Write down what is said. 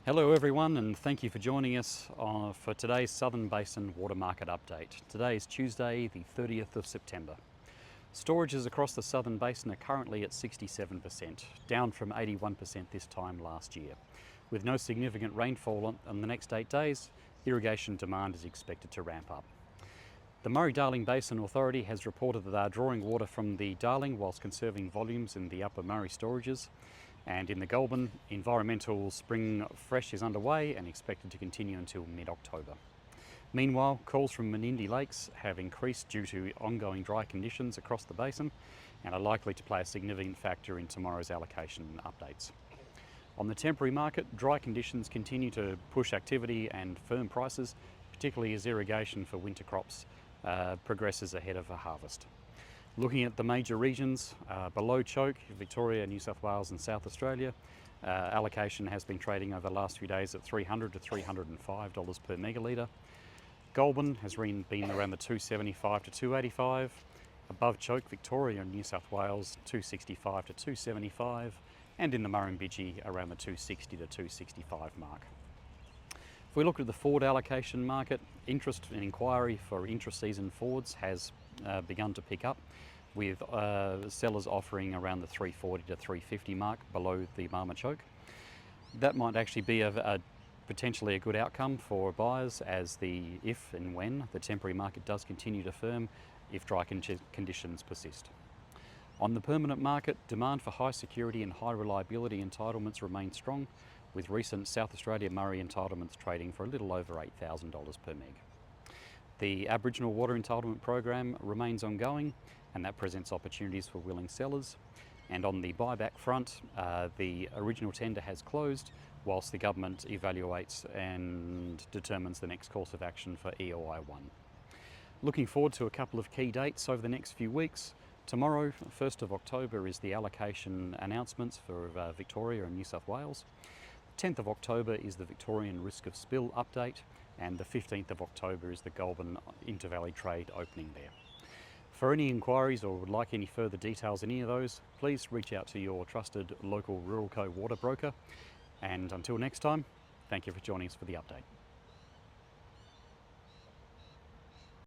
Hello everyone, and thank you for joining us for today's Southern Basin Water Market Update. Today is Tuesday, the 30th of September. Storages across the Southern Basin are currently at 67%, down from 81% this time last year. With no significant rainfall on the next 8 days, irrigation demand is expected to ramp up. The Murray Darling Basin Authority has reported that they are drawing water from the Darling whilst conserving volumes in the upper Murray storages. And in the Goulburn, environmental spring fresh is underway and expected to continue until mid-October. Meanwhile, calls from Menindee Lakes have increased due to ongoing dry conditions across the basin and are likely to play a significant factor in tomorrow's allocation updates. On the temporary market, dry conditions continue to push activity and firm prices, particularly as irrigation for winter crops progresses ahead of a harvest. Looking at the major regions, below choke, Victoria, New South Wales and South Australia, allocation has been trading over the last few days at $300 to $305 per megalitre. Goulburn has been around the $275 to $285. Above choke, Victoria and New South Wales, $265 to $275. And in the Murrumbidgee, around the $260 to $265 mark. If we look at the forward allocation market, interest and inquiry for intra-season forwards has begun to pick up, with sellers offering around the $340 to $350 mark below the Marma choke. That might actually be potentially a good outcome for buyers if and when the temporary market does continue to firm if dry conditions persist. On the permanent market, demand for high security and high reliability entitlements remains strong, with recent South Australia Murray entitlements trading for a little over $8,000 per meg. The Aboriginal Water Entitlement Program remains ongoing, and that presents opportunities for willing sellers. And on the buyback front, the original tender has closed, whilst the government evaluates and determines the next course of action for EOI 1. Looking forward to a couple of key dates over the next few weeks. Tomorrow, 1st of October, is the allocation announcements for Victoria and New South Wales. 10th of October is the Victorian Risk of Spill update, and the 15th of October is the Goulburn Intervalley trade opening there. For any inquiries or would like any further details on any of those, please reach out to your trusted local Rural Co water broker. And until next time, thank you for joining us for the update.